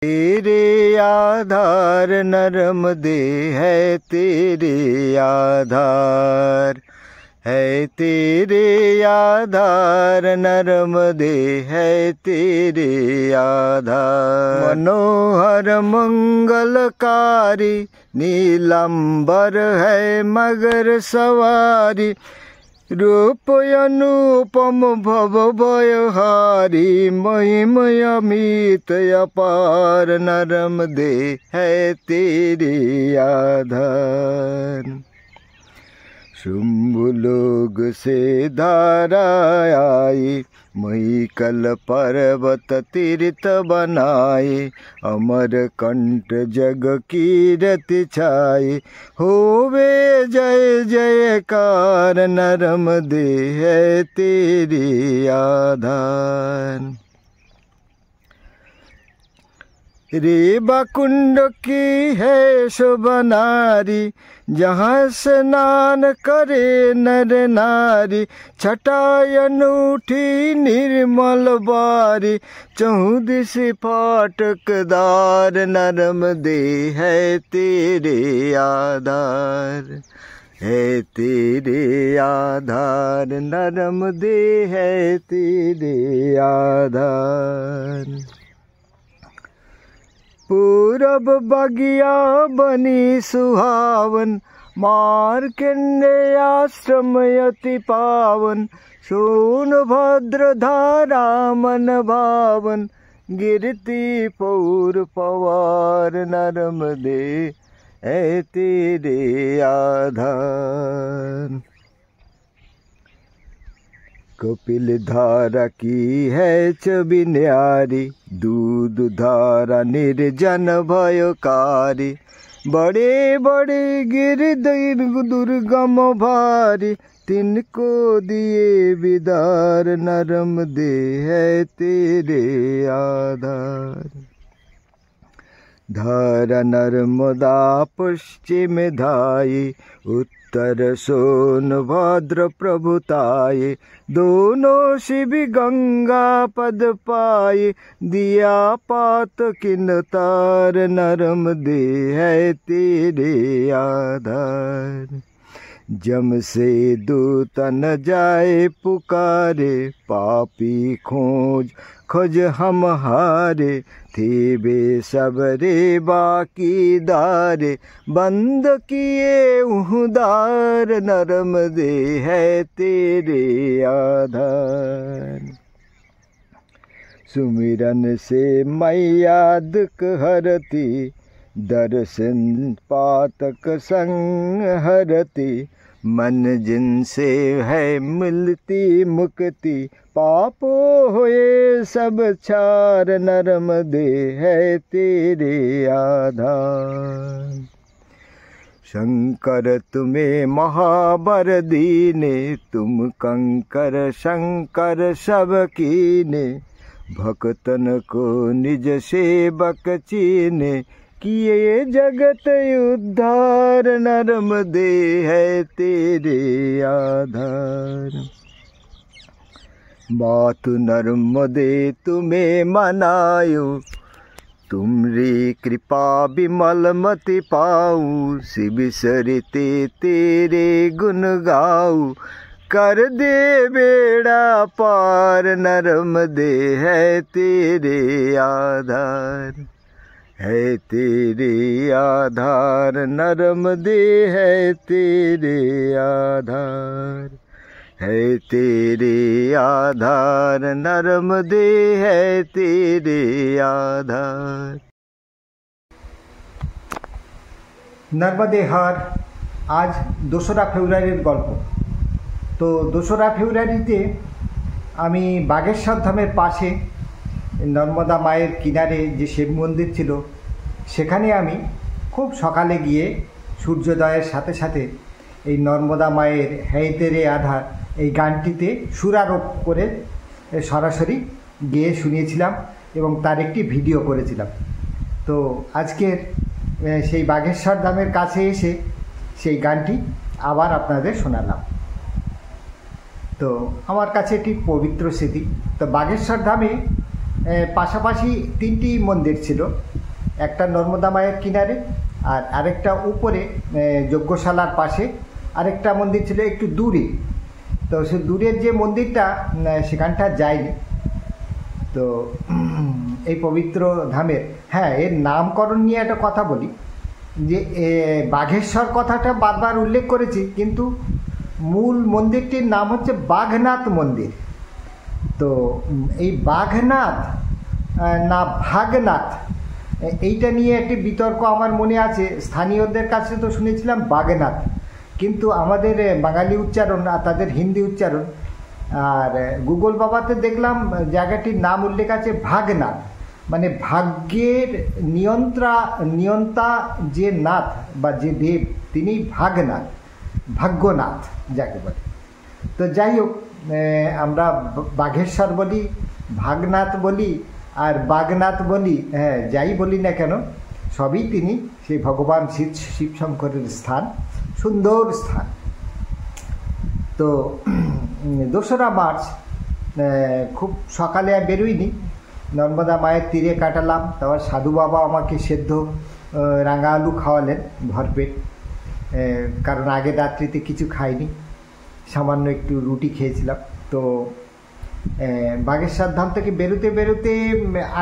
तेरे आधार नर्मदे है तेरे आधार, है तेरे आधार नर्मदे है तेरे आधार। मनोहर मंगलकारी नीलांबर है मगर सवारी, रूप अनुपम भव भयहारी, महिमय अमित अपार नर्मदे है तेरे आधार। शुंभ लोग से धारा आई, महिकल पर्वत तीर्थ बनाए, अमर कंठ जग कीरति छाई, होवे जय जयकार नर्मदे है तेरे आधार। रेवा कुंड की है शोभा नारी, जहाँ स्नान करे नर नारी, छटाई अनूठी निर्मल बारी, चौदिस फाटकदार नर्मदे है तेरे आधार, है तेरे आधार नर्मदे है तेरे आधार। पूरब बगिया बनी सुहावन, मार्कंडेय आश्रम अति पावन, सोनभद्र धारा मन भावन, गिरती पौर पवार नर्मदे है तेरे आधार। कपिल धारा की है छवि न्यारी, दूध धारा निर्जन भयकारी, बड़े बड़े गिरधर दुर्गम भारी, तिनको दिए विदार नर्मदे है तेरे आधार। धारा नर्मदा पश्चिम धाये, उत्तर सोनभद्र प्रभुताये, दोनों शिव गंगा पद पाए, दिया पात किन तार नर्मदे है तेरे आधार। जम से दूत न जाए पुकारे, पापी खोज खोज हम हारे, थे बे सबरे बाकी दारे, बंद किए उहुदार नर्मदे है तेरे आधार। सुमिरन से मैया दुख हरती, दर्शन पातक संग हरती, मन जिनसे है मिलती मुक्ति, पापो होए सब छार नर्मदे है तेरे आधार। शंकर तुम्हें महाबर दीने, तुम कंकर शंकर सब कीने, भक्तन को निज सेवक चीने, किए जगत उद्धार नर्मदे है तेरे आधार। मातु नर्मदे तुम्हें मनायो, तुमरी कृपा विमल मति पाऊं, शिव सरिते तेरे गुण गाऊं, कर दे बेड़ा पार नर्मदे है तेरे आधार, है तेरे आधार नर्मदे है तेरे आधार, है तेरे आधार नर्मदे है तेरे आधार। नर्मदे हार आज 2রা ফেব্রুয়ারির গল্প। তো 2রা ফেব্রুয়ারিতে আমি বাগেশ্বর ধামের পাশে নর্মদা মায়ের কিনারে যে শিব মন্দির ছিল সেখানে আমি খুব সকালে গিয়ে সূর্যোদয়ের সাথে সাথে এই নর্মদা মায়ের হ্যায় তেরে আধার এই গানটিতে সুরারোপ করে সরাসরি গেয়ে শুনিয়েছিলাম এবং তার একটি ভিডিও করেছিলাম। তো আজকের সেই বাগেশ্বর ধামের কাছে এসে সেই গানটি আবার আপনাদের শোনালাম। তো আমার কাছে একটি পবিত্র স্মৃতি। তো বাগেশ্বর ধামে পাশাপাশি 3টি মন্দির ছিল। একটা নর্মদা মায়ের কিনারে আর আরেকটা উপরে যজ্ঞশালার পাশে আরেকটা মন্দির ছিল একটু দূরে। তো সে দূরের যে মন্দিরটা সেখানটা যায়নি। তো এই পবিত্র ধামের, হ্যাঁ, এর নামকরণ নিয়ে একটা কথা বলি যে বাঘেশ্বর কথাটা বারবার উল্লেখ করেছি, কিন্তু মূল মন্দিরটির নাম হচ্ছে বাঘনাথ মন্দির। তো এই বাঘনাথ না ভাগনাথ, এইটা নিয়ে একটি বিতর্ক আমার মনে আছে। স্থানীয়দের কাছে তো শুনেছিলাম বাঘনাথ, কিন্তু আমাদের বাঙালি উচ্চারণ আর তাদের হিন্দি উচ্চারণ, আর গুগল বাবাতে দেখলাম জায়গাটির নাম উল্লেখ আছে ভাগনাথ, মানে ভাগ্যের নিয়ন্তা যে নাথ বা যে দেব তিনি ভাগনাথ, ভাগ্যনাথ যাকে বলে। তো যাই হোক, আমরা বাঘেশ্বর বলি, ভাগনাথ বলি আর বাগনাথ বলি, হ্যাঁ, যাই বলি না কেন সবই তিনি সেই ভগবান শিব শঙ্করের স্থান, সুন্দর স্থান। তো 2রা মার্চ খুব সকালে বেরোইনি, নর্মদা মায়ের তীরে কাটালাম। তারপর সাধু বাবা আমাকে সেদ্ধ রাঙা আলু খাওয়ালেন ভরপেট, কারণ আগের রাত্রিতে কিছু খাইনি, সামান্য একটু রুটি খেয়েছিলাম। তো বাগেশ্বর ধাম থেকে বেরোতে বেরোতে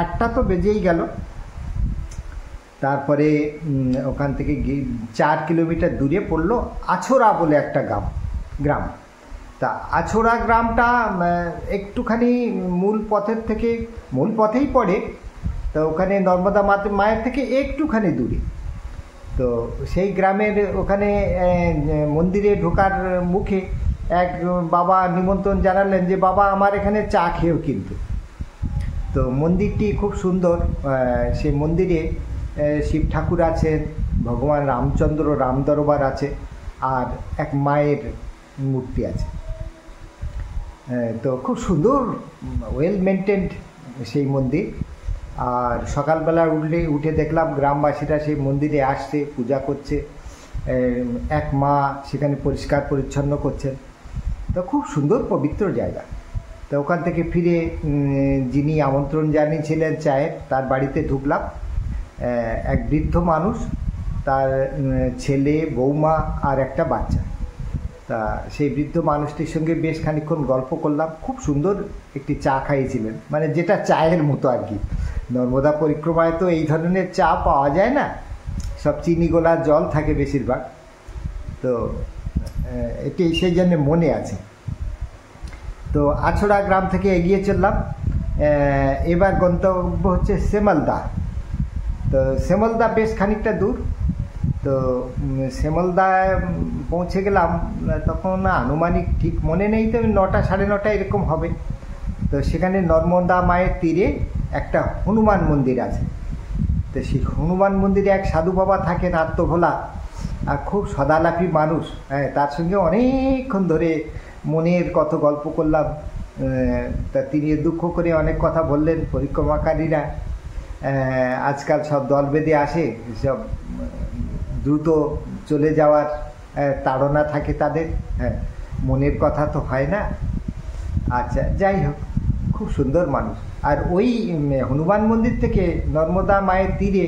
8টা তো বেজেই গেল। তারপরে ওখান থেকে 4 কিলোমিটার দূরে পড়লো আছোড়া বলে একটা গ্রাম। তা আছোড়া গ্রামটা একটুখানি মূল পথেই পড়ে। তো ওখানে নর্মদা মায়ের থেকে একটুখানি দূরে। তো সেই গ্রামের ওখানে মন্দিরে ঢোকার মুখে এক বাবা নিমন্ত্রণ জানালেন যে বাবা আমার এখানে চা খেয়েও কিন্তু। তো মন্দিরটি খুব সুন্দর। সেই মন্দিরে শিব ঠাকুর আছেন, ভগবান রামচন্দ্র রাম দরবার আছে, আর এক মায়ের মূর্তি আছে। তো খুব সুন্দর, ওয়েল মেনটেন্ড সেই মন্দির। আর সকালবেলা উঠে দেখলাম গ্রামবাসীরা সেই মন্দিরে আসছে, পূজা করছে, এক মা সেখানে পরিষ্কার পরিচ্ছন্ন করছেন। তো খুব সুন্দর পবিত্র জায়গা। তো ওখান থেকে ফিরে যিনি আমন্ত্রণ জানিয়েছিলেন চায়ের, তার বাড়িতে ঢুকলাম। এক বৃদ্ধ মানুষ, তার ছেলে, বৌমা আর একটা বাচ্চা। তা সেই বৃদ্ধ মানুষটির সঙ্গে বেশ খানিকক্ষণ গল্প করলাম। খুব সুন্দর একটি চা খাইয়েছিলেন, মানে যেটা চায়ের মতো আর কি। নর্মদা পরিক্রমায় তো এই ধরনের চা পাওয়া যায় না, সব চিনি গোলা জল থাকে বেশিরভাগ। তো এটি সেই জন্য মনে আছে। তো আছোড়া গ্রাম থেকে এগিয়ে চললাম। এবার গন্তব্য হচ্ছে সেমালদা। তো সেমালদা বেশ খানিকটা দূর। তো সেমালদায় পৌঁছে গেলাম, তখন আনুমানিক ঠিক মনে নেই, তো 9টা সাড়ে 9টা এরকম হবে। তো সেখানে নর্মদা মায়ের তীরে একটা হনুমান মন্দির আছে। তো সেই হনুমান মন্দিরে এক সাধু বাবা থাকেন, আত্মভোলা, আর খুব সদালাপী মানুষ। হ্যাঁ, তার সঙ্গে অনেকক্ষণ ধরে মনের কত গল্প করলাম। তা তিনি দুঃখ করে অনেক কথা বললেন। পরিক্রমাকারীরা আজকাল সব দল বেঁধে আসে, সব দ্রুত চলে যাওয়ার তাড়না থাকে তাদের। হ্যাঁ, মনের কথা তো হয় না। আচ্ছা, যাই হোক, খুব সুন্দর মানুষ। আর ওই হনুমান মন্দির থেকে নর্মদা মায়ের তীরে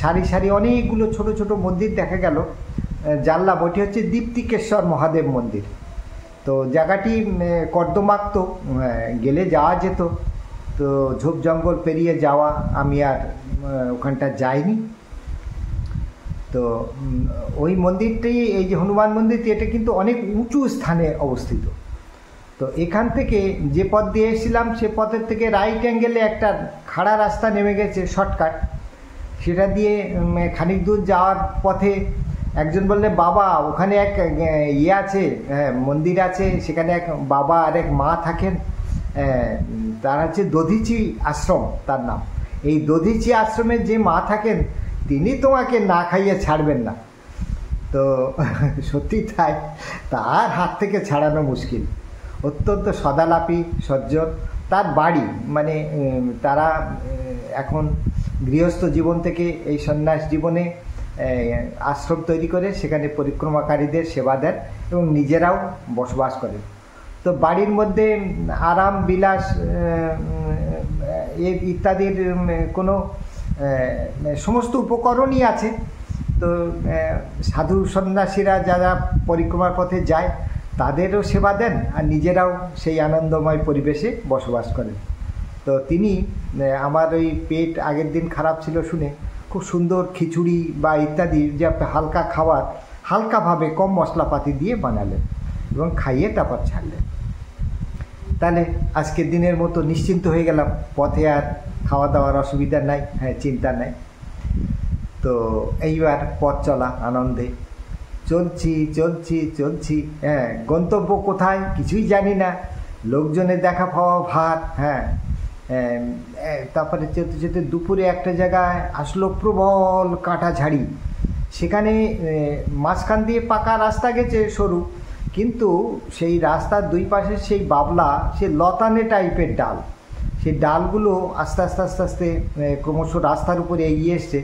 সারি সারি অনেকগুলো ছোট ছোট মন্দির দেখা গেল। জানলাম ওটি হচ্ছে দীপ্তিকেশ্বর মহাদেব মন্দির। তো জায়গাটি কর্দমাক্ত, গেলে যাওয়া যেত, তো ঝোপ জঙ্গল পেরিয়ে যাওয়া, আমি আর ওখানটা যাইনি। তো ওই মন্দিরটি, এই যে হনুমান মন্দিরটি, এটা কিন্তু অনেক উঁচু স্থানে অবস্থিত। তো এখান থেকে যে পথ দিয়ে এসেছিলাম সে পথের থেকে রাইট অ্যাঙ্গেলে একটা খাড়া রাস্তা নেমে গেছে, শর্টকাট। সেটা দিয়ে খানিক দূর যাওয়ার পথে একজন বললে বাবা ওখানে এক ইয়ে আছে, মন্দির আছে, সেখানে এক বাবা আর এক মা থাকেন। তার হচ্ছে দধিচি আশ্রম, তার নাম। এই দধিচি আশ্রমের যে মা থাকেন তিনি তোমাকে না খাইয়ে ছাড়বেন না। তো সত্যি তাই, তার হাত থেকে ছাড়ানো মুশকিল। অত্যন্ত সদালাপী সজ্জন। তার বাড়ি, মানে তারা এখন গৃহস্থ জীবন থেকে এই সন্ন্যাস জীবনে আশ্রম তৈরি করে সেখানে পরিক্রমাকারীদের সেবা দেন এবং নিজেরাও বসবাস করেন। তো বাড়ির মধ্যে আরাম বিলাস ইত্যাদির কোনো সমস্ত উপকরণই আছে। তো সাধু সন্ন্যাসীরা যারা পরিক্রমার পথে যায় তাদেরও সেবা দেন আর নিজেরাও সেই আনন্দময় পরিবেশে বসবাস করেন। তো তিনি আমার ওই পেট আগের দিন খারাপ ছিল শুনে খুব সুন্দর খিচুড়ি বা ইত্যাদি যে হালকা খাবার হালকাভাবে কম মশলাপাতি দিয়ে বানালেন এবং খাইয়ে তারপর ছাড়লেন। তাহলে আজকের দিনের মতো নিশ্চিন্ত হয়ে গেলাম, পথে আর খাওয়া দাওয়ার অসুবিধা নাই, চিন্তা নাই। তো এইবার পথ চলা আনন্দে চলছি চলছি চলছি, গন্তব্য কোথায় কিছুই জানি না, লোকজনের দেখা পাওয়া ভার। তারপরে চলতে চলতে দুপুরে একটা জায়গায় আসলো প্রবল কাঁটা ঝাড়ি, সেখানে মাঝখান দিয়ে পাকা রাস্তা গেছে সরু, কিন্তু সেই রাস্তার দুই পাশে সেই বাবলা, সে লতানে টাইপের ডাল, সেই ডালগুলো আস্তে আস্তে আস্তে আস্তে ক্রমশ রাস্তার উপরে এগিয়ে এসছে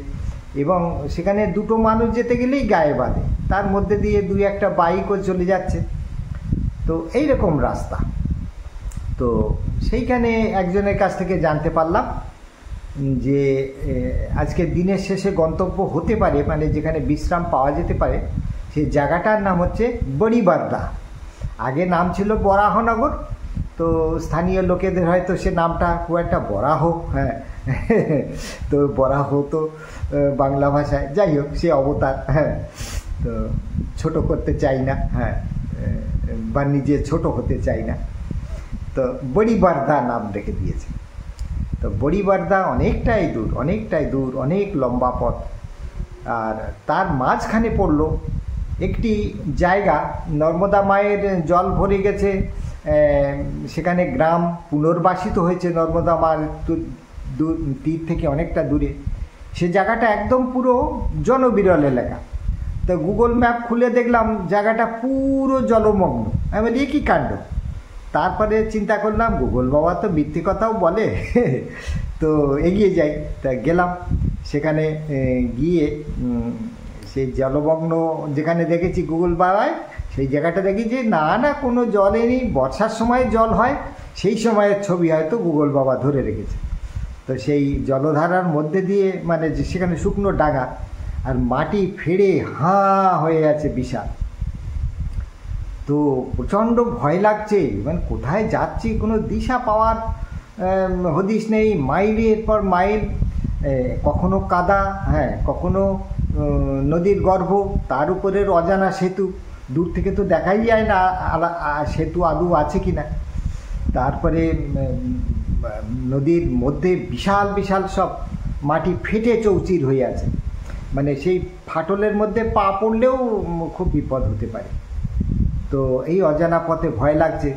এবং সেখানে দুটো মানুষ যেতে গেলেই গায়ে বাঁধে, তার মধ্যে দিয়ে দুই একটা বাইকও চলে যাচ্ছে। তো এই রকম রাস্তা। তো সেইখানে একজনের কাছ থেকে জানতে পারলাম যে আজকের দিনের শেষে গন্তব্য হতে পারে, মানে যেখানে বিশ্রাম পাওয়া যেতে পারে, সেই জায়গাটার নাম হচ্ছে বড়িবার্দা। আগে নাম ছিল বরাহনগর, তো স্থানীয় লোকেদের হয়তো সে নামটা খুব একটা বরাহ, তো বরাহ তো বাংলা ভাষায়, যাই হোক সে অবতার, তো ছোট করতে চাই না, বা নিজে ছোট হতে চাই না, তো বড়িবার্দা নাম রেখে দিয়েছে। তো বড়িবার্দা অনেকটাই দূর, অনেক লম্বা পথ। আর তার মাঝখানে পড়ল একটি জায়গা, নর্মদা মায়ের জল ভরে গেছে, সেখানে গ্রাম পুনর্বাসিত হয়েছে নর্মদা মার তীর থেকে অনেকটা দূরে। সে জায়গাটা একদম পুরো জনবিরল এলাকা। তো গুগল ম্যাপ খুলে দেখলাম জায়গাটা পুরো জলমগ্ন। আমি বলি কী কাণ্ড। তারপরে চিন্তা করলাম গুগল বাবা তো মিথ্যে কথাও বলে, তো এগিয়ে যাই। তা গেলাম সেখানে, গিয়ে সেই জলমগ্ন যেখানে দেখেছি গুগল বাবায়, সেই জায়গাটা দেখি যে না কোনো জলে নেই, বর্ষার সময় জল হয়, সেই সময়ের ছবি হয়তো গুগল বাবা ধরে রেখেছে। তো সেই জলধারার মধ্যে দিয়ে, মানে সেখানে শুকনো ডাঙা আর মাটি ফেড়ে হাঁ হয়ে আছে বিশাল। তো প্রচণ্ড ভয় লাগছে, মানে কোথায় যাচ্ছি কোনো দিশা পাওয়ার হদিশ নেই। মাইলের পর মাইল, কখনো কাদা, কখনো নদীর গর্ভ, তার উপরের অজানা সেতু, দূর থেকে তো দেখাই যায় না সেতু আদৌ আছে কি না। তারপরে নদীর মধ্যে বিশাল বিশাল সব মাটি ফেটে চৌচির হয়ে আছে, মানে সেই ফাটলের মধ্যে পা পড়লেও খুব বিপদ হতে পারে। তো এই অজানা পথে ভয় লাগছে।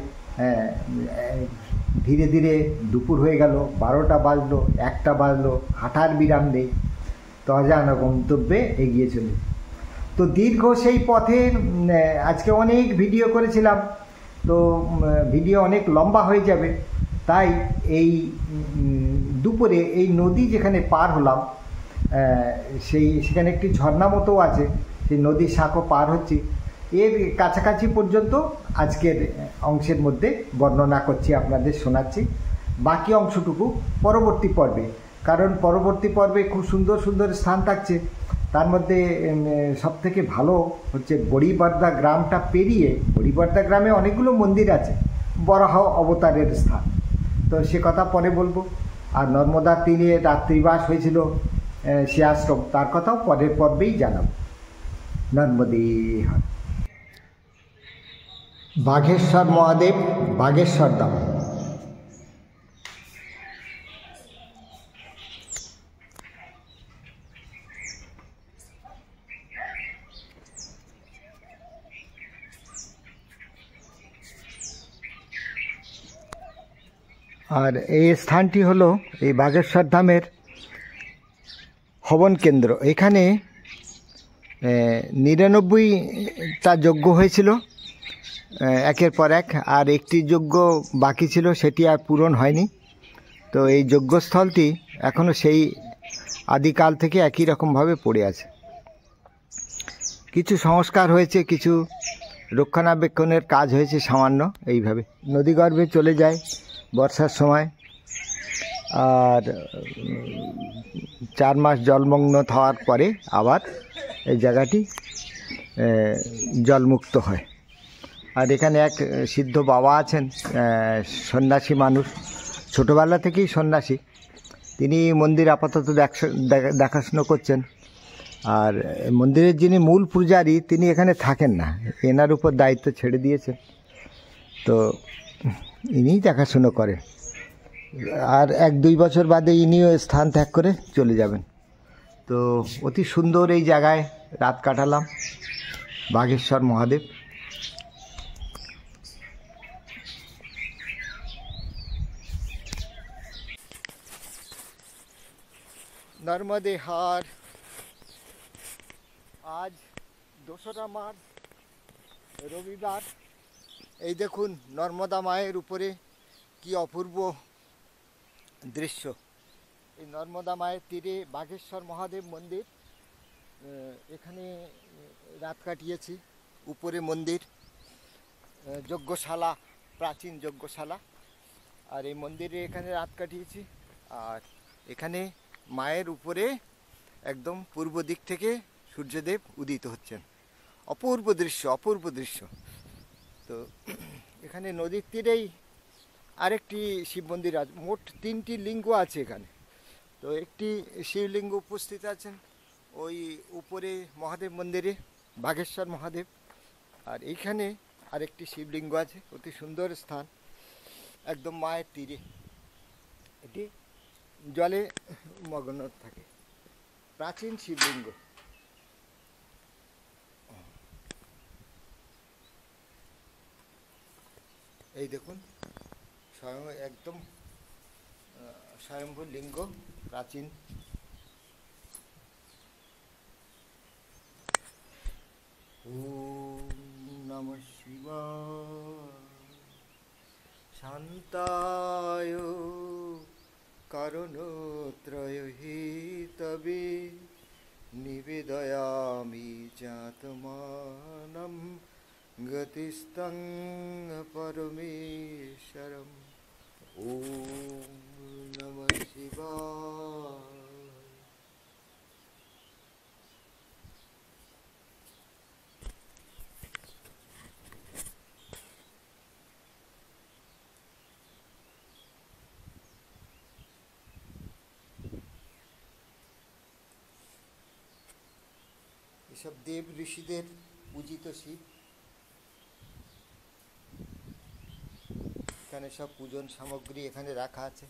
ধীরে ধীরে দুপুর হয়ে গেল, 12টা বাজলো, 1টা বাজলো, হাঁটার বিরাম নেই। তো অজানা গন্তব্যে এগিয়ে চলে। তো দীর্ঘ সেই পথে আজকে অনেক ভিডিও করেছিলাম, তো ভিডিও অনেক লম্বা হয়ে যাবে, তাই এই দুপুরে এই নদী যেখানে পার হলাম, সেখানে একটি ঝর্ণা মতো আছে, সেই নদীর শাঁখও পার হচ্ছি, এর কাছাকাছি পর্যন্ত আজকের অংশের মধ্যে বর্ণনা করছি, আপনাদের শোনাচ্ছি। বাকি অংশটুকু পরবর্তী পর্বে, কারণ পরবর্তী পর্বে খুব সুন্দর সুন্দর স্থান থাকছে। তার মধ্যে সবথেকে ভালো হচ্ছে বড়িবার্দা গ্রামটা পেরিয়ে, বড়িবার্দা গ্রামে অনেকগুলো মন্দির আছে, বরাহ অবতারের স্থান, তো সে কথা পরে বলবো। আর নর্মদা তীরে রাত্রিবাস হয়েছিল সে আশ্রম, তার কথাও পরের পর্বেই জানাব। নর্মদে হর। বাঘেশ্বর মহাদেব, বাঘেশ্বর ধাম। আর এই স্থানটি হলো এই বাঘেশ্বর ধামের হবন কেন্দ্র। এখানে 99টা যজ্ঞ হয়েছিল একের পর এক, আর একটি যজ্ঞ বাকি ছিল, সেটি আর পূরণ হয়নি। তো এই যজ্ঞস্থলটি এখনও সেই আদিকাল থেকে একই রকমভাবে পড়ে আছে। কিছু সংস্কার হয়েছে, কিছু রক্ষণাবেক্ষণের কাজ হয়েছে সামান্য। এইভাবে নদীগর্ভে চলে যায় বর্ষার সময়, আর 4 মাস জলমগ্ন হওয়ার পরে আবার এই জায়গাটি জলমুক্ত হয়। আর এখানে এক সিদ্ধ বাবা আছেন, সন্ন্যাসী মানুষ, ছোটোবেলা থেকেই সন্ন্যাসী। তিনি মন্দির আপাতত দেখাশুনো করছেন। আর মন্দিরের যিনি মূল পূজারী তিনি এখানে থাকেন না, এনার উপর দায়িত্ব ছেড়ে দিয়েছেন, তো ইনিই দেখাশুনো করেন। আর 1-2 বছর বাদে ইনিও স্থান ত্যাগ করে চলে যাবেন। তো অতি সুন্দর এই জায়গায় রাত কাটালাম, বাগেশ্বর মহাদেব। নর্মদে হার। আজ 2রা মার্চ, রবিবার। এই দেখুন নর্মদা মায়ের উপরে কি অপূর্ব দৃশ্য। এই নর্মদা মায়ের তীরে বাগেশ্বর মহাদেব মন্দির, এখানে রাত কাটিয়েছি। উপরে মন্দির, যজ্ঞশালা, প্রাচীন যজ্ঞশালা। আর এই মন্দিরে এখানে রাত কাটিয়েছি। আর এখানে মায়ের উপরে একদম পূর্ব দিক থেকে সূর্যদেব উদিত হচ্ছেন। অপূর্ব দৃশ্য, অপূর্ব দৃশ্য। তো এখানে নদীর তীরেই আরেকটি শিব মন্দির আছে। মোট 3টি লিঙ্গ আছে এখানে। তো একটি শিবলিঙ্গ উপস্থিত আছেন ওই উপরে মহাদেব মন্দিরে, বাগেশ্বর মহাদেব। আর এইখানে আরেকটি শিবলিঙ্গ আছে, অতি সুন্দর স্থান, একদম মায়ের তীরে। এটি জলে মগ্ন থাকে, প্রাচীন শিবলিঙ্গ। এই দেখুন স্বয়ং একদম স্বয়ম্ভূ লিঙ্গ, প্রাচীন। ওম নমঃ শিবায়। শান্তায় কারণত্রয় হিতবে নিবেদয়ামি চাত্মানম গতিস্তং পরমেশ্বরম। ওম নমঃ শিবায়। এসব দেব ঋষিদের পূজিত শিব। এখানে সব পূজন সামগ্রী এখানে রাখা আছে।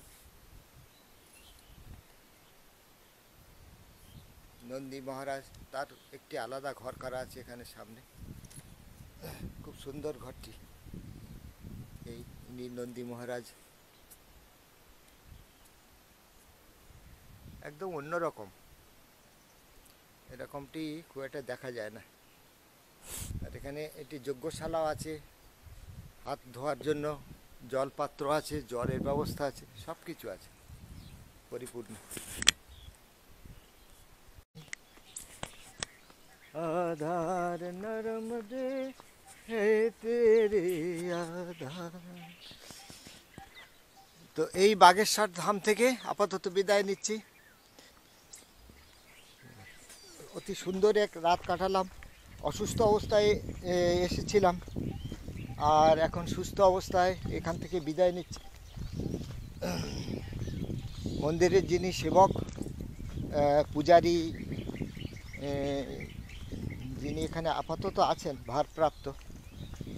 নন্দী মহারাজ, তার একটি আলাদা ঘর করা আছে এখানে সামনে। খুব সুন্দর ঘরটি। এই নন্দী মহারাজ একদম অন্যরকম, এরকমটি খুব একটা দেখা যায় না। আর এখানে একটি যজ্ঞশালাও আছে, হাত ধোয়ার জন্য জলপাত্র আছে, জলের ব্যবস্থা আছে, সব কিছু আছে পরিপূর্ণ। আধার নর্মদে হে তেরে আধার। তো এই বাগেশ্বর ধাম থেকে আপাতত বিদায় নিচ্ছি। অতি সুন্দর এক রাত কাটালাম। অসুস্থ অবস্থায় এসেছিলাম, আর এখন সুস্থ অবস্থায় এখান থেকে বিদায় নিচ্ছি। মন্দিরের যিনি সেবক, পূজারী, যিনি এখানে আপাতত আছেন ভারপ্রাপ্ত,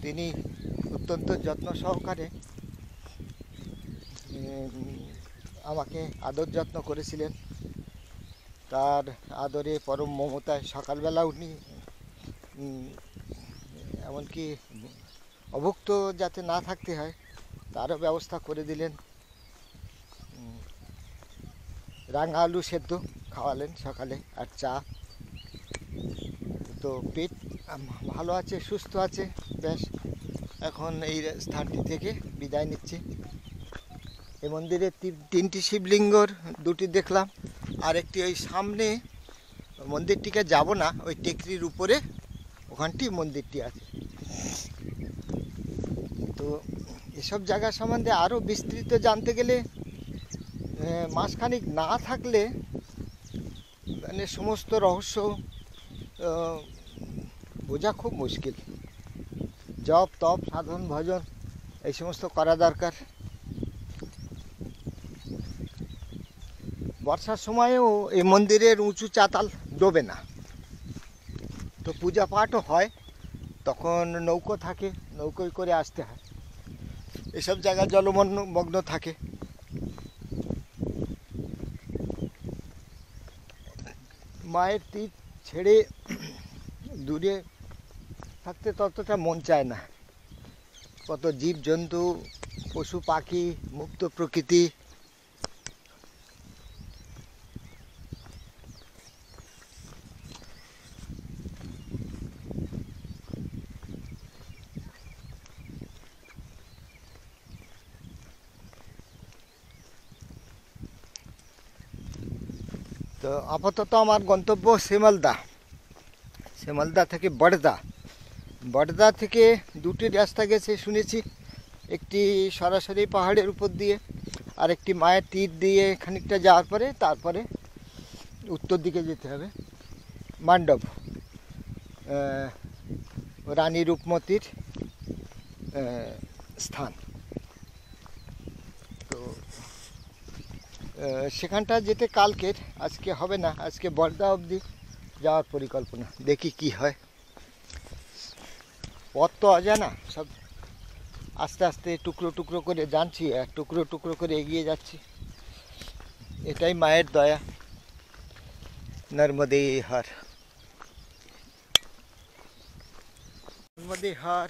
তিনি অত্যন্ত যত্ন সহকারে আমাকে আদর যত্ন করেছিলেন। তার আদরে, পরম মমতায় সকালবেলা উনি এমনকি অভুক্ত যাতে না থাকতে হয় তারও ব্যবস্থা করে দিলেন। রাঙা আলু সেদ্ধ খাওয়ালেন সকালে, আর চা। তো পেট ভালো আছে, সুস্থ আছে বেশ। এখন এই স্থানটি থেকে বিদায় নিচ্ছি। এই মন্দিরে 3টি শিবলিঙ্গর 2টি দেখলাম, আর একটি ওই সামনে মন্দিরটিকে যাব না, ওই টেকরির উপরে ওখানটি মন্দিরটি আছে। তো এসব জায়গা সম্বন্ধে আরও বিস্তৃত জানতে গেলে মাসখানিক না থাকলে মানে সমস্ত রহস্য বোঝা খুব মুশকিল। জপ তপ সাধন ভজন এই সমস্ত করা দরকার। বর্ষার সময়েও এই মন্দিরের উঁচু চাতাল ডোবে না, তো পূজা পাঠও হয়, তখন নৌকো থাকে, নৌকোয় করে আসতে হয়। এসব জায়গা জলমগ্ন থাকে। মায়ের তীর ছেড়ে দূরে থাকতে ততটা মন চায় না। কত জীবজন্তু, পশু পাখি, মুক্ত প্রকৃতি। তো আপাতত আমার গন্তব্য শিমলদা। শিমলদা থেকে বড়দা থেকে দুটি রাস্তা গেছে শুনেছি, একটি সরাসরি পাহাড়ের উপর দিয়ে, আর একটি মায়ের তীর দিয়ে খানিকটা যাওয়ার পরে তারপরে উত্তর দিকে যেতে হবে মান্ডব, রানী রূপমতির স্থান। তো সেখানটা যেতে কালকের, আজকে হবে না, আজকে বড়দা অবধি যাওয়ার পরিকল্পনা, দেখি কি হয়। পথ তো অজানা, সব আস্তে আস্তে টুকরো টুকরো করে জানছি, আর টুকরো টুকরো করে এগিয়ে যাচ্ছি। এটাই মায়ের দয়া। নর্মদে হার, নর্মদে হার।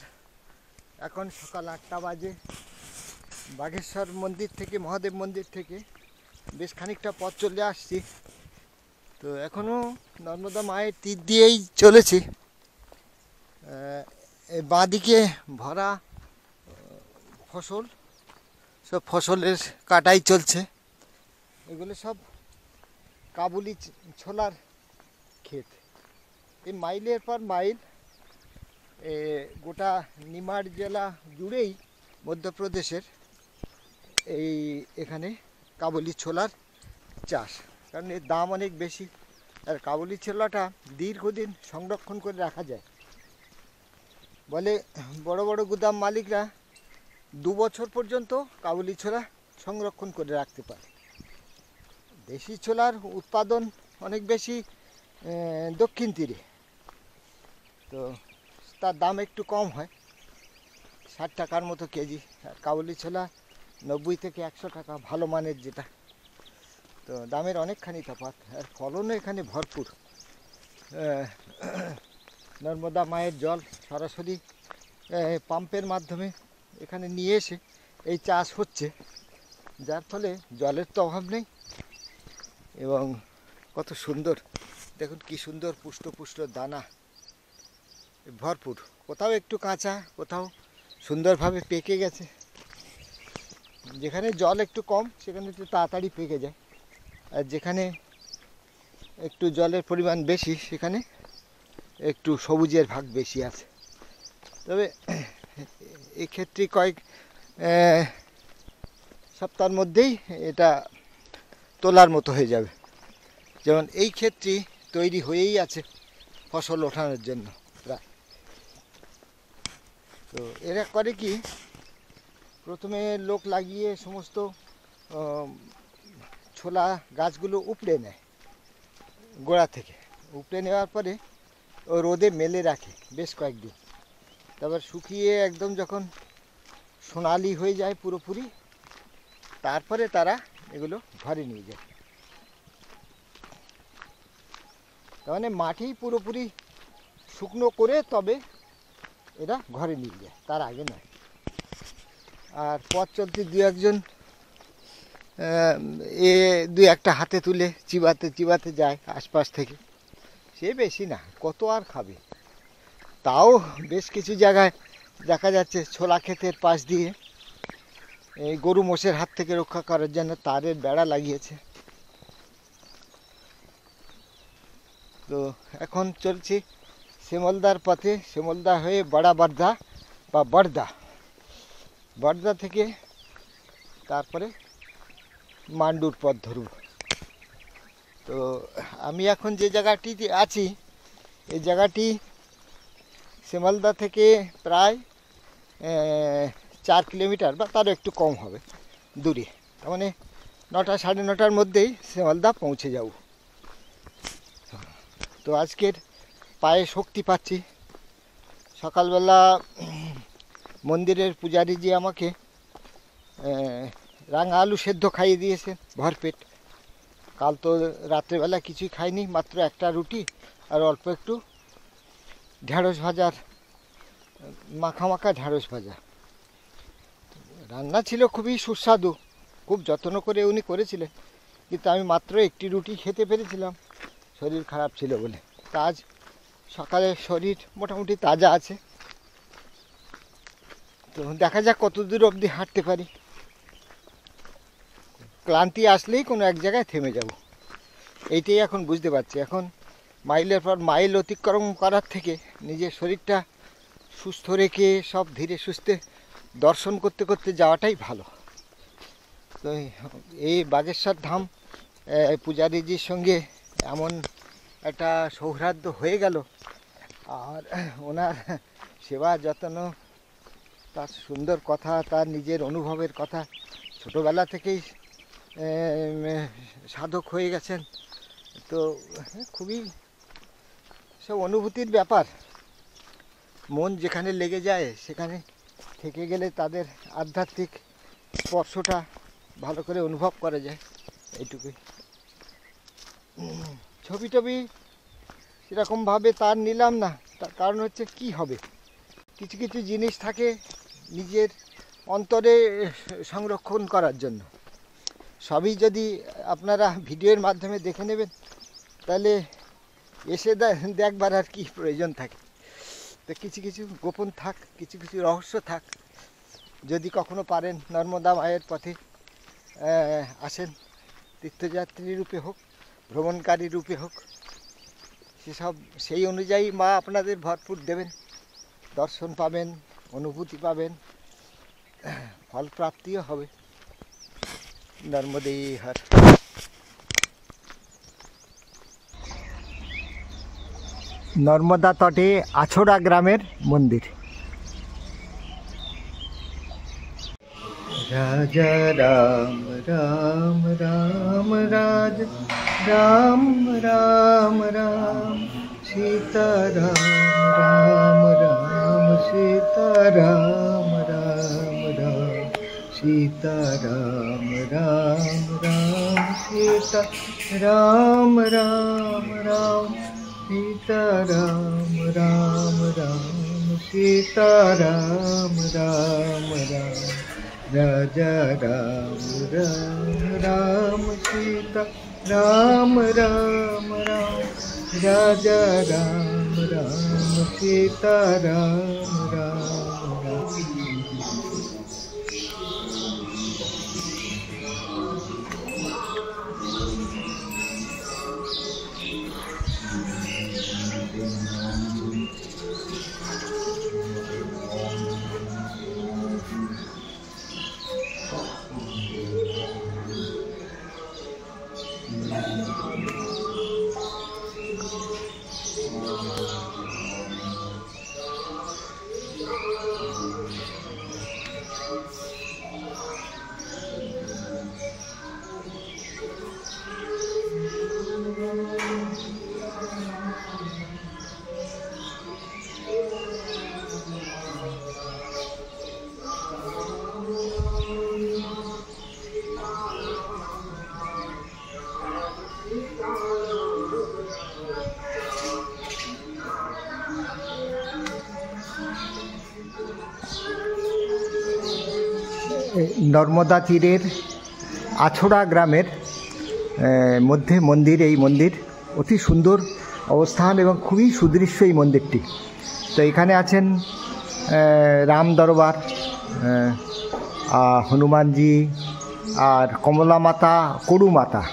এখন সকাল 8টা বাজে। বাগেশ্বর মন্দির থেকে, মহাদেব মন্দির থেকে বেশ খানিকটা পথ চলে আসছি। তো এখনও নর্মদা মায়ের তীর দিয়েই চলেছি। বাঁদিকে ভরা ফসল, সব ফসলের কাটাই চলছে। এগুলো সব কাবুলি ছোলার ক্ষেত। এই মাইলের পর মাইল গোটা নিমাড় জেলা জুড়েই মধ্যপ্রদেশের এখানে কাবুলি ছোলার চাষ, কারণ এর দাম অনেক বেশি, আর কাবুলি ছোলাটা দীর্ঘদিন সংরক্ষণ করে রাখা যায়। বলে বড় বড় গুদাম মালিকরা 2 বছর পর্যন্ত কাবুলি ছোলা সংরক্ষণ করে রাখতে পারে। দেশি ছোলার উৎপাদন অনেক বেশি দক্ষিণ তীরে, তো তার দাম একটু কম হয়, 60 টাকার মতো কেজি। আর কাবুলি ছোলা 90 থেকে 100 টাকা, ভালো মানের যেটা। তো দামের অনেকখানি তফাৎ, আর ফলনও এখানে ভরপুর। নর্মদা মায়ের জল সরাসরি পাম্পের মাধ্যমে এখানে নিয়ে এসে এই চাষ হচ্ছে, যার ফলে জলের তো অভাব নেই। এবং কত সুন্দর, দেখুন কি সুন্দর পুষ্ট পুষ্ট দানা, ভরপুর। কোথাও একটু কাঁচা, কোথাও সুন্দরভাবে পেকে গেছে। যেখানে জল একটু কম সেখানে একটু তাড়াতাড়ি পেকে যায়, আর যেখানে একটু জলের পরিমাণ বেশি সেখানে একটু সবুজের ভাগ বেশি আছে। তবে এক্ষেত্রে কয়েক সপ্তাহের মধ্যেই এটা তোলার মতো হয়ে যাবে। যেমন এই ক্ষেত্রে তৈরি হয়েই আছে ফসল ওঠানোর জন্য প্রায়। তো এরা করে কি, প্রথমে লোক লাগিয়ে সমস্ত ছোলা গাছগুলো উপড়ে নেয়, গোড়া থেকে উপড়ে নেওয়ার পরে ও রোদে মেলে রাখে বেশ কয়েকদিন। তারপর শুকিয়ে একদম যখন সোনালি হয়ে যায় পুরোপুরি, তারপরে তারা এগুলো ঘরে নিয়ে যায়। তার মানে মাটি পুরোপুরি শুকনো করে তবে এরা ঘরে নিয়ে যায়, তার আগে নয়। আর পথ চলতে 2-1 2-1টা হাতে তুলে চিবাতে চিবাতে যায় আশপাশ থেকে, সে বেশি না, কত আর খাবে। তাও বেশ কিছু জায়গায় দেখা যাচ্ছে ছোলা ক্ষেতের পাশ দিয়ে এই গরু মোষের হাত থেকে রক্ষা করার জন্য তারের বেড়া লাগিয়েছে। তো এখন চলছি শিমলদার পথে, শিমলদা হয়ে বড়দা বা বড়দা থেকে তারপরে মান্ডুর পথ ধরব। তো আমি এখন যে জায়গাটিতে আছি এই জায়গাটি শিয়ালদা থেকে প্রায় 4 কিলোমিটার বা তারও একটু কম হবে দূরে। তার মানে 9টা সাড়ে 9টার মধ্যেই শিয়ালদা পৌঁছে যাব। তো আজকের পায়ে শক্তি পাচ্ছি। সকালবেলা মন্দিরের পূজারীজি আমাকে রাঙা আলু সেদ্ধ খাইয়ে দিয়েছেন ভরপেট। কাল তো রাত্রেবেলা কিছুই খাইনি, মাত্র একটা রুটি আর অল্প একটু ঢেঁড়স ভাজার মাখা মাখা ঢেঁড়স ভাজা। রান্না ছিল খুবই সুস্বাদু, খুব যত্ন করে উনি করেছিলেন, কিন্তু আমি মাত্র একটি রুটি খেতে পেরেছিলাম শরীর খারাপ ছিল বলে। তা আজ সকালে শরীর মোটামুটি তাজা আছে। তো দেখা যাক কত দূর অবধি হাঁটতে পারি। ক্লান্তি আসলেই কোনো এক জায়গায় থেমে যাব, এইটাই এখন বুঝতে পারছি। এখন মাইলের পর মাইল অতিক্রম করার থেকে নিজের শরীরটা সুস্থ রেখে সব ধীরে সুস্থে দর্শন করতে করতে যাওয়াটাই ভালো। তো এই বাগেশ্বর ধাম পূজারীজির সঙ্গে এমন একটা সৌহার্দ্য হয়ে গেল, আর ওনার সেবা যত্ন, তার সুন্দর কথা, তার নিজের অনুভবের কথা, ছোটোবেলা থেকেই সাধক হয়ে গেছেন। তো খুবই সব অনুভূতির ব্যাপার। মন যেখানে লেগে যায় সেখানে থেকে গেলে তাদের আধ্যাত্মিক স্পর্শটা ভালো করে অনুভব করা যায়, এইটুকুই। ছবি টবি সেরকমভাবে তার নিলাম না, তার কারণ হচ্ছে কি হবে, কিছু কিছু জিনিস থাকে নিজের অন্তরে সংরক্ষণ করার জন্য। সবই যদি আপনারা ভিডিওর মাধ্যমে দেখে নেবেন তাহলে এসে দেখবার আর কি প্রয়োজন থাকে। তো কিছু কিছু গোপন থাক, কিছু কিছু রহস্য থাক। যদি কখনো পারেন নর্মদা মায়ের পথে আসেন, তীর্থযাত্রী রূপে হোক, ভ্রমণকারী রূপে হোক, সেসব সেই অনুযায়ী মা আপনাদের ভরপুর দেবেন, দর্শন পাবেন, অনুভূতি পাবেন, ফল প্রাপ্তিও হবে। নর্মদে হর। নর্মদা তটে আছড়া গ্রামের মন্দির। রাজা রাম রাম রাম রাজ রাম রাম রাম সীতা রাম রাম রাম সীতা রাম রাম রাম सीता राम राम राम सीता राम राम राम सीता राम राम राम सीता राम राम राम राजा राम राम राम सीता राम राम राम राजा राम राम सीता राम राम राम। নর্মদা তীরের আছড়া গ্রামের মধ্যে মন্দির। এই মন্দির অতি সুন্দর অবস্থান এবং খুবই সুদৃশ্য এই মন্দিরটি। তো এখানে আছেন রাম দরবার, হনুমানজি, আর কমলা মাতা, করু মাতা,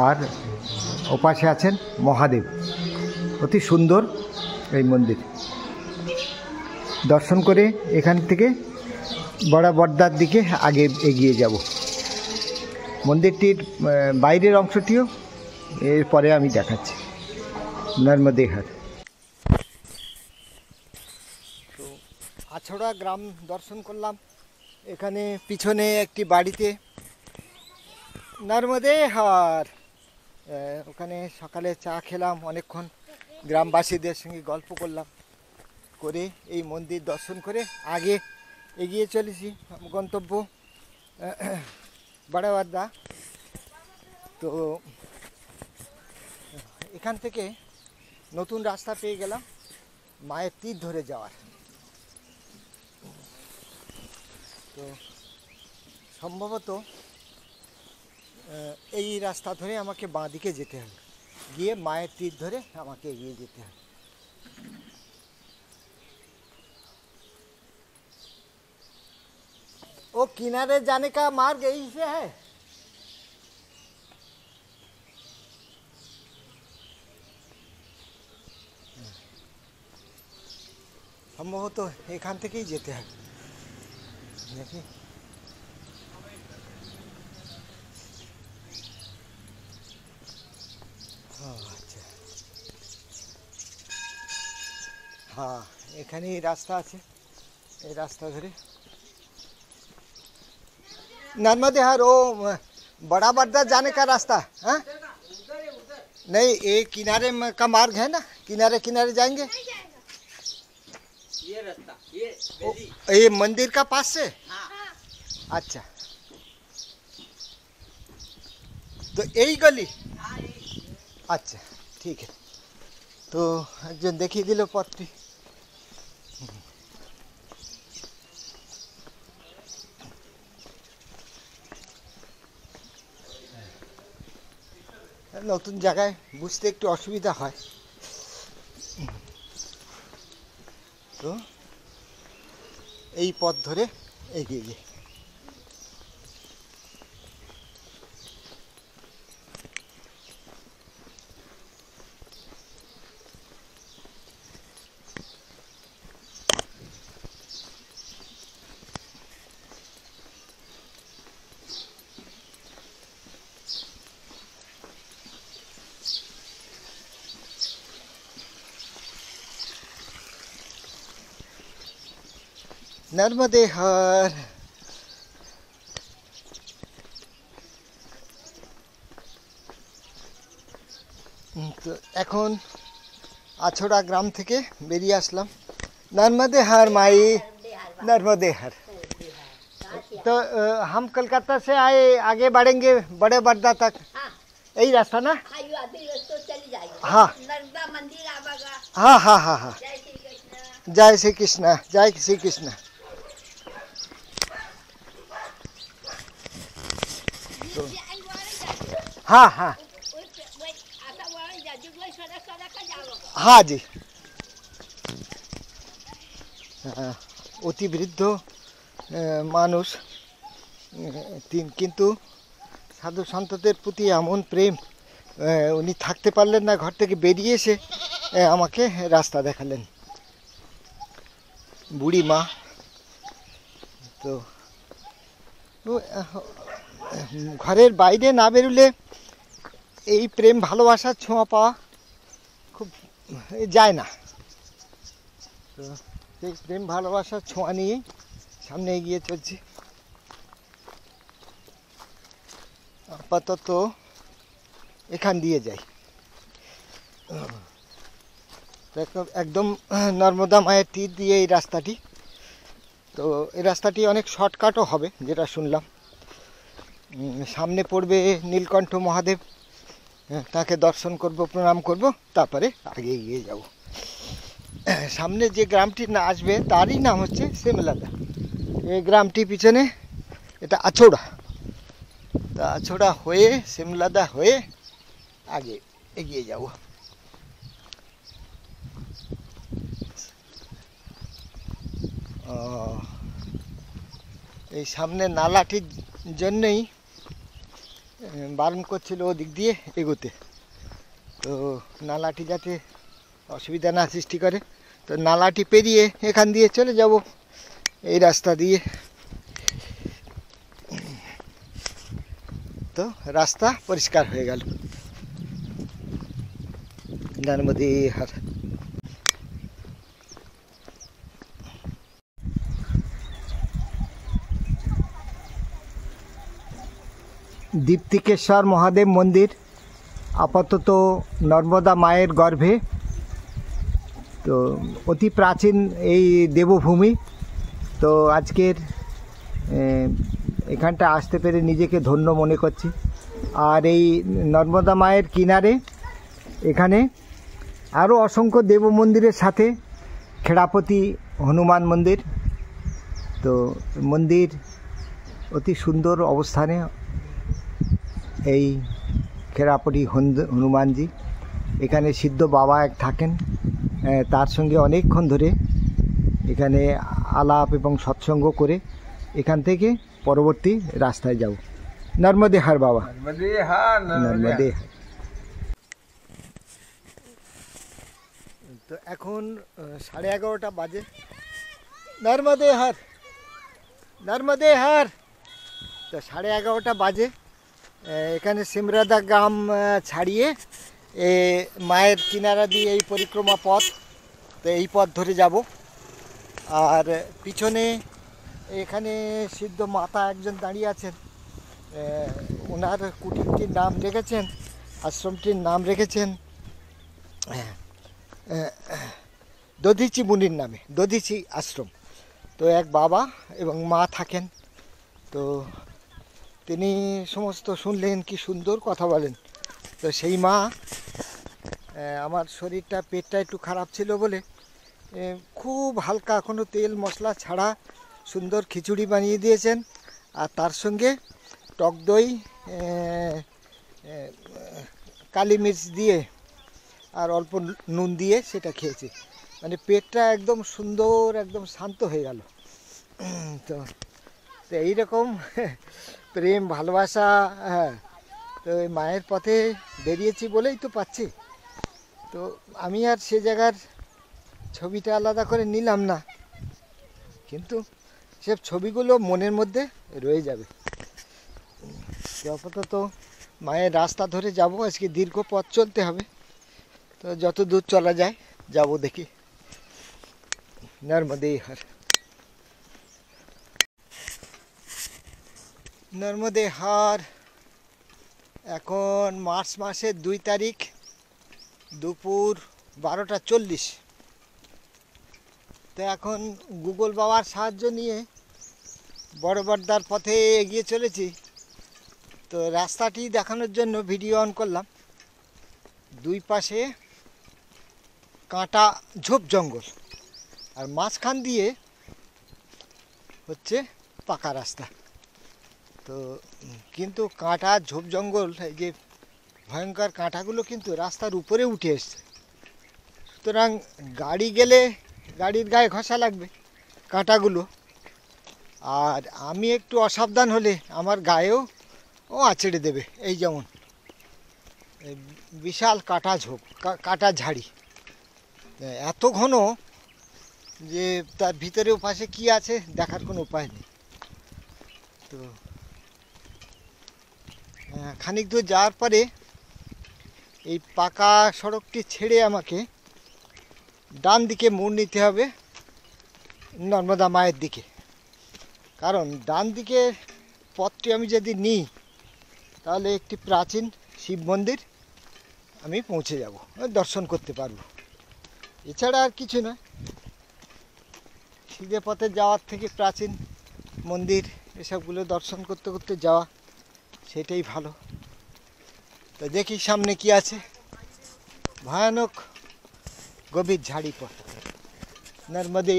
আর ওপাশে আছেন মহাদেব। অতি সুন্দর এই মন্দির। দর্শন করে এখান থেকে বড় বড়দার দিকে আগে এগিয়ে যাব। মন্দিরটির বাইরের অংশটিও এরপরে আমি দেখাচ্ছি। নর্মদে হার। তো আছড়া গ্রাম দর্শন করলাম। এখানে পিছনে একটি বাড়িতে নর্মদে হার, ওখানে সকালে চা খেলাম, অনেকক্ষণ গ্রামবাসীদের সঙ্গে গল্প করলাম, করে এই মন্দির দর্শন করে আগে এগিয়ে চলেছি গন্তব্য বাড়াবাড্ডা। তো এখান থেকে নতুন রাস্তা পেয়ে গেলাম মায়ের তীর ধরে যাওয়ার। তো সম্ভবত এই রাস্তা ধরে আমাকে বাঁ দিকে যেতে হবে, গিয়ে মায়ের তীর ধরে আমাকে এগিয়ে যেতে হবে। वो किनारे जाने का मार्ग यही से है। সম্ভবত এখান থেকেই যেতে হবে, দেখি। আচ্ছা, হ্যাঁ, এখানেই রাস্তা আছে, এই রাস্তা ধরে नर्मदे हर वो बड़ा बड्डा जाने का रास्ता। हाँ नहीं, ये किनारे का मार्ग है ना, किनारे किनारे जाएंगे। ये रास्ता ये मंदिर का पास से। हाँ। अच्छा, तो यही गली। अच्छा ठीक है। तो जो देखिए दिलो पत्ती, নতুন জায়গায় বুঝতে একটু অসুবিধা হয়। তো এই পথ ধরে এগিয়ে যাই। नर्मदे हर। তো এখন আছড়া গ্রাম থেকে বেরিয়ে আসলাম। नर्मदे हर माई, नर्मदे हर। तो हम कलकत्ता से आए, आगे बढ़ेंगे बड़े बड्डा तक। यही रास्ता ना? हाँ हाँ हाँ हाँ हाँ। जय श्री कृष्ण, जय श्री कृष्ण। हाँ हाँ हाँ जी। অতি বৃদ্ধ মানুষ, কিন্তু সাধু সন্তদের প্রতি এমন প্রেম, উনি থাকতে পারলেন না, ঘর থেকে বেরিয়ে এসে আমাকে রাস্তা দেখালেন। বুড়ি মা। তো ঘরের বাইরে না বেরুলে এই প্রেম ভালোবাসার ছোঁয়া পাওয়া খুব যায় না। তো সেই প্রেম ভালোবাসার ছোঁয়া নিয়ে সামনে এগিয়ে চলছি। আপাতত এখান দিয়ে যাই। একদম নর্মদা মায়ের তীর দিয়ে এই রাস্তাটি। তো এই রাস্তাটি অনেক শর্টকাটও হবে যেটা শুনলাম। সামনে পড়বে নীলকণ্ঠ মহাদেব, তাকে দর্শন করব, প্রণাম করব, তারপরে আগে এগিয়ে যাব। সামনে যে গ্রামটি না আসবে তারই নাম হচ্ছে সিমলাদা। এই গ্রামটি পিছনে, এটা আছড়া। তা আছড়া হয়ে সিমলাদা হয়ে আগে এগিয়ে যাব। এই সামনে নালাটির জন্যই বারণ করছিল ওদিক দিয়ে এগোতে। তো নালাটি যাতে অসুবিধা না সৃষ্টি করে, তো নালাটি পেরিয়ে এখান দিয়ে চলে যাব এই রাস্তা দিয়ে। তো রাস্তা পরিষ্কার হয়ে গেল। নর্মদে হর। দীপ্তিকেশ্বর মহাদেব মন্দির আপাতত নর্মদা মায়ের গর্ভে। তো অতি প্রাচীন এই দেবভূমি। তো আজকের এখানটা আসতে পেরে নিজেকে ধন্য মনে করছি। আর এই নর্মদা মায়ের কিনারে এখানে আরও অসংখ্য দেব মন্দিরের সাথে খেড়াপতি হনুমান মন্দির। তো মন্দির অতি সুন্দর অবস্থানে এই খেড়াপতি হনুমানজি। এখানে সিদ্ধ বাবা এক থাকেন, তার সঙ্গে অনেকক্ষণ ধরে এখানে আলাপ এবং সৎসঙ্গ করে এখান থেকে পরবর্তী রাস্তায় যাব। নর্মদে হর বাবা, নর্মদে। তো এখন 11:30 বাজে। নর্মদে হর, নর্মদে হর। তো 11:30 বাজে। এখানে সিমরাদা গ্রাম ছাড়িয়ে মায়ের কিনারা দিয়ে এই পরিক্রমা পথ, তো এই পথ ধরে যাব। আর পিছনে এখানে সিদ্ধ মাতা একজন দাঁড়িয়ে আছেন। ওনার কুটিরটির নাম রেখেছেন, আশ্রমটির নাম রেখেছেন দধিচি মুনির নামে, দধিচি আশ্রম। তো এক বাবা এবং মা থাকেন। তো তিনি সমস্ত শুনলেন, কি সুন্দর কথা বলেন। তো সেই মা, আমার শরীরটা পেটটা একটু খারাপ ছিল বলে খুব হালকা, কোনো তেল মশলা ছাড়া সুন্দর খিচুড়ি বানিয়ে দিয়েছেন। আর তার সঙ্গে টক দই, কালি মির্চ দিয়ে আর অল্প নুন দিয়ে সেটা খেয়েছি। মানে পেটটা একদম সুন্দর, একদম শান্ত হয়ে গেল। তো এইরকম প্রেম ভালোবাসা, হ্যাঁ। তো এই মায়ের পথে বেরিয়েছি বলেই তো পাচ্ছি। তো আমি আর সে জায়গার ছবিটা আলাদা করে নিলাম না, কিন্তু সে ছবিগুলো মনের মধ্যে রয়ে যাবে। আপাতত মায়ের রাস্তা ধরে যাব। আজকে দীর্ঘ পথ চলতে হবে, তো যত দূর চলা যায় যাব দেখি। নর্মদে হর, নর্মদে হর। এখন মার্চ মাসের 2 তারিখ দুপুর 12:40। তো এখন গুগল বাবার সাহায্য নিয়ে বড়বাড্ডার পথে এগিয়ে চলেছি। তো রাস্তাটি দেখানোর জন্য ভিডিও অন করলাম। দুই পাশে কাঁটা ঝোপ জঙ্গল, আর মাঝখান দিয়ে হচ্ছে পাকা রাস্তা। তো কিন্তু কাঁটা ঝোপ জঙ্গল, এই যে ভয়ঙ্কর কাঁটাগুলো কিন্তু রাস্তার উপরে উঠে এসছে। সুতরাং গাড়ি গেলে গাড়ির গায়ে ঘষা লাগবে কাঁটাগুলো। আর আমি একটু অসাবধান হলে আমার গায়েও আছড়ে দেবে। এই যেমন বিশাল কাঁটা ঝোপ, কাঁটা ঝাড়ি, এত ঘন যে তার ভিতরে পাশে কি আছে দেখার কোনো উপায় নেই। তো খানিক দূর যাওয়ার পরে এই পাকা সড়কটি ছেড়ে আমাকে ডান দিকে মোড় নিতে হবে নর্মদা মায়ের দিকে। কারণ ডান দিকের পথটি আমি যদি নিই তাহলে একটি প্রাচীন শিব মন্দির আমি পৌঁছে যাব, দর্শন করতে পারবো। এছাড়া আর কিছু নয়। সিধে পথে যাওয়ার থেকে প্রাচীন মন্দির এসবগুলো দর্শন করতে করতে যাওয়া, সেটাই ভালো। তো দেখি সামনে কি আছে। ভয়ানক গভীর ঝাড়ি পথ। নর্মদে।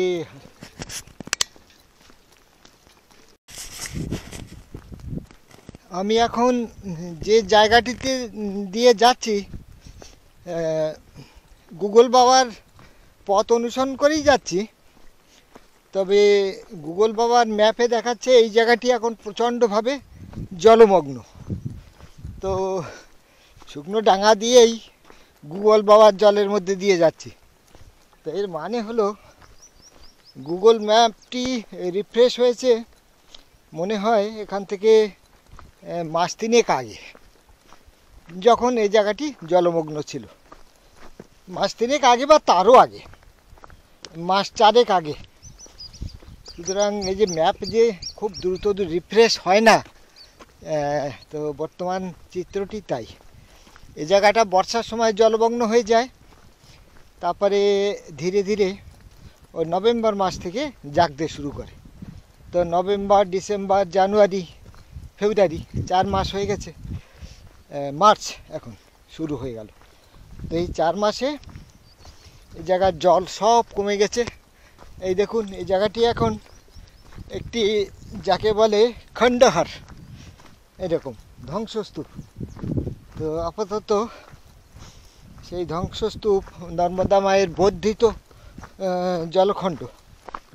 আমি এখন যে জায়গাটিতে দিয়ে যাচ্ছি গুগল বাবার পথ অনুসরণ করেই যাচ্ছি। তবে গুগল বাবার ম্যাপে দেখাচ্ছে এই জায়গাটি এখন প্রচণ্ডভাবে জলমগ্ন। তো শুকনো ডাঙা দিয়েই গুগল বাবার জলের মধ্যে দিয়ে যাচ্ছি। তো এর মানে হলো গুগল ম্যাপটি রিফ্রেশ হয়েছে, মনে হয় এখান থেকে মাস তিনেক আগে, যখন এই জায়গাটি জলমগ্ন ছিল। মাস তিনেক আগে বা তারও আগে, মাস চারেক আগে। সুতরাং এই যে ম্যাপ যে খুব দ্রুত রিফ্রেশ হয় না, তো বর্তমান চিত্রটি তাই। এই জায়গাটা বর্ষার সময় জলমগ্ন হয়ে যায়, তারপরে ধীরে ধীরে ওই নভেম্বর মাস থেকে জাগতে শুরু করে। তো নভেম্বর, ডিসেম্বর, জানুয়ারি, ফেব্রুয়ারি, 4 মাস হয়ে গেছে। মার্চ এখন শুরু হয়ে গেল। তো এই 4 মাসে এই জায়গার জল সব কমে গেছে। এই দেখুন, এই জায়গাটি এখন একটি যাকে বলে খণ্ডহার, এরকম ধ্বংসস্তূপ। তো আপাতত সেই ধ্বংসস্তূপ নর্মদা মায়ের বর্ধিত জলখণ্ড,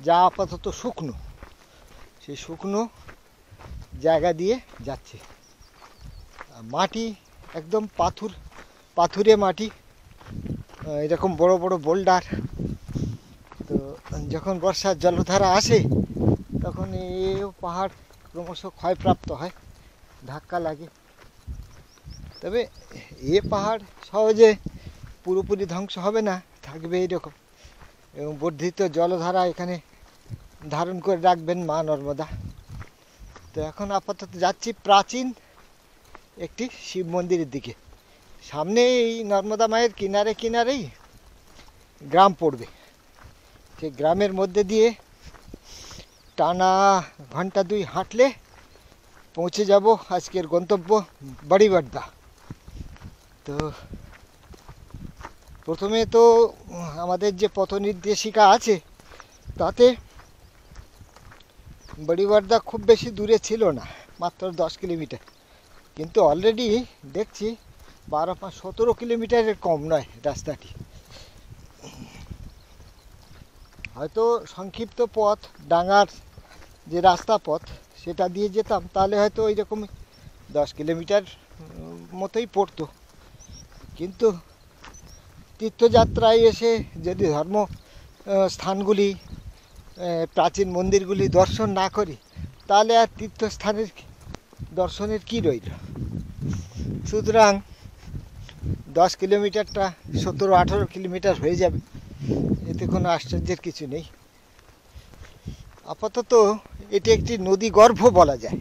যা আপাতত শুকনো, সেই শুকনো জায়গা দিয়ে যাচ্ছে। মাটি একদম পাথুরে মাটি, এরকম বড় বড় বোল্ডার। তো যখন বর্ষার জলধারা আসে তখন এই পাহাড় ক্রমশ ক্ষয়প্রাপ্ত হয়, ধাক্কা লাগে। তবে এ পাহাড় সহজে পুরোপুরি ধ্বংস হবে না, থাকবে এইরকম। এবং বর্ধিত জলধারা এখানে ধারণ করে রাখবেন মা নর্মদা। তো এখন আপাতত যাচ্ছি প্রাচীন একটি শিব মন্দিরের দিকে। সামনে এই নর্মদা মায়ের কিনারেই গ্রাম পড়বে। সেই গ্রামের মধ্যে দিয়ে টানা ঘন্টা 2 হাঁটলে পৌঁছে যাব আজকের গন্তব্য বাড়িবাড্ডা। তো প্রথমে তো আমাদের যে পথ নির্দেশিকা আছে তাতে বাড়িবাড্ডা খুব বেশি দূরে ছিল না, মাত্র 10 কিলোমিটার। কিন্তু অলরেডি দেখছি 12-17 কিলোমিটারের কম নয় রাস্তাটি। হয়তো সংক্ষিপ্ত পথ, ডাঙার যে রাস্তা পথ, সেটা দিয়ে যেতাম তাহলে হয়তো ওই রকম 10 কিলোমিটার মতোই পড়তো। কিন্তু তীর্থযাত্রায় এসে যদি ধর্ম স্থানগুলি, প্রাচীন মন্দিরগুলি দর্শন না করি, তাহলে আর তীর্থস্থানের দর্শনের কি রইল। সুতরাং 10 কিলোমিটারটা 17-18 কিলোমিটার হয়ে যাবে, এতে কোনো আশ্চর্যের কিছু নেই। আপাতত এটি একটি নদী গর্ভ বলা যায়,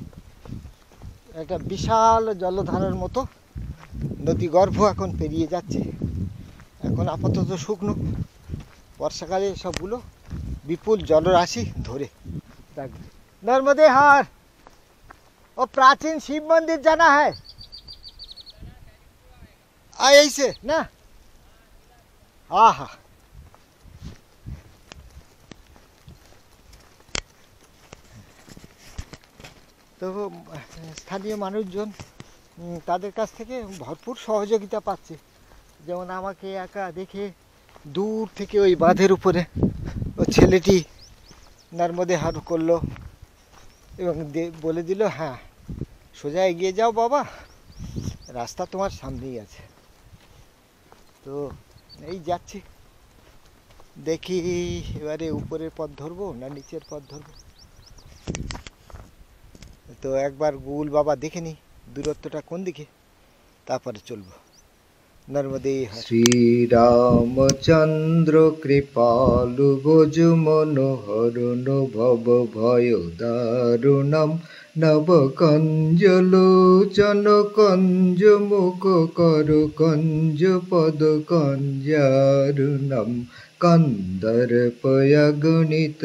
একটা বিশাল জলধারার মতো নদী গর্ভ এখন পেরিয়ে যাচ্ছে। এখন আপাতত শুকনো, বর্ষাকালে সবগুলো বিপুল জলরাশি ধরে রাখবে। नर्मदे हार वो प्राचीन शिव मंदिर जाना है, यही से ना। हाँ हाँ, তো স্থানীয় মানুষজন তাদের কাছ থেকে ভরপুর সহযোগিতা পাচ্ছে। যেমন আমাকে একা দেখে দূর থেকে ওই বাঁধের উপরে ও ছেলেটি নর্মদে হার করলো এবং বলে দিল, হ্যাঁ সোজা এগিয়ে যাও বাবা, রাস্তা তোমার সামনেই আছে। তো এই যাচ্ছি, দেখি এবারে উপরের পথ ধরবো না নিচের পথ ধরবো। তো একবার গুগল বাবা দেখে নি দূরত্বটা কোন দিকে, তারপরে চলবো। নর্মদে শ্রীরামচন্দ্র কৃপালু ভজু মনোহর ভব ভয় দারুণম নব কঞ্জলোচন কঞ্জ মুখ কর কঞ্জ পদ কঞ্জারুণম কন্দর পয়গণিত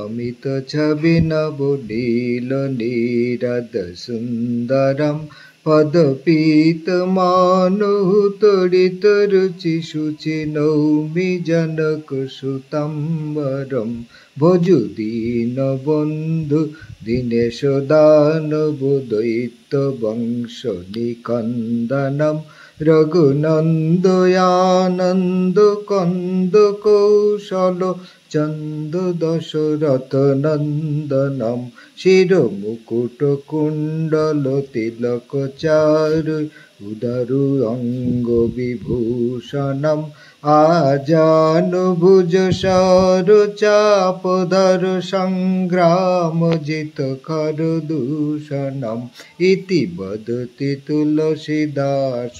অমিত ছবি নব নীল নীরদ সুন্দরম পদপীত মানু তড়িত রুচি শুচি নৌমি জনক সুতম্বরম ভজু দীন বন্ধু দীনেশ দানব দৈত্য বংশ নিকন্দনম রঘুনন্দয়ানন্দ কন্দ কৌশল চন্দ দশরথ নন্দনম শিরমুকুট কুণ্ডল তিলক চারু উদারু অঙ্গ বিভূষণম আজানুভুজ সর চাপধর সংগ্রাম জিত খর দূষণম ইতি বদতি তুলসীদাস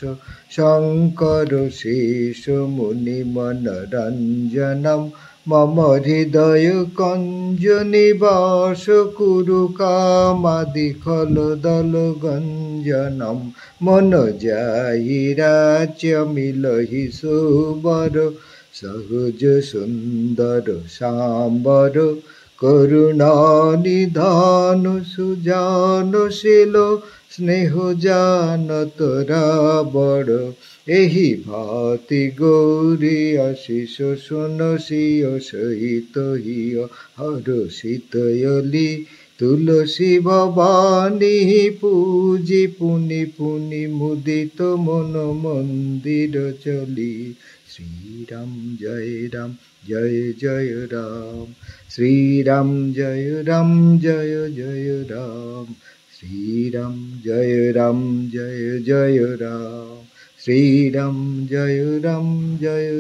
শঙ্কর শেষ মুনি মনোরঞ্জনম মম হৃদয় কঞ্জ নিবাস কুরু কামাদি খল দল গঞ্জনম মন যাই রাজ্য মিলহি সুবর সহজ সুন্দর সাম্বর করুণা নিধান সুজানশীল স্নেহ জানতরা বড় এহি ভাতি গৌরী আশিষ শুনসিয় সহিত হিয় হরষিতয়লি তুলসী ভবানী পূজি পুনি পুনি মুদিত মন মন্দির চলি শ্রীরাম জয় জয় রাম শ্রীরাম জয় জয় রাম শ্রীরাম জয় জয় রাম শ্রীরাম জয়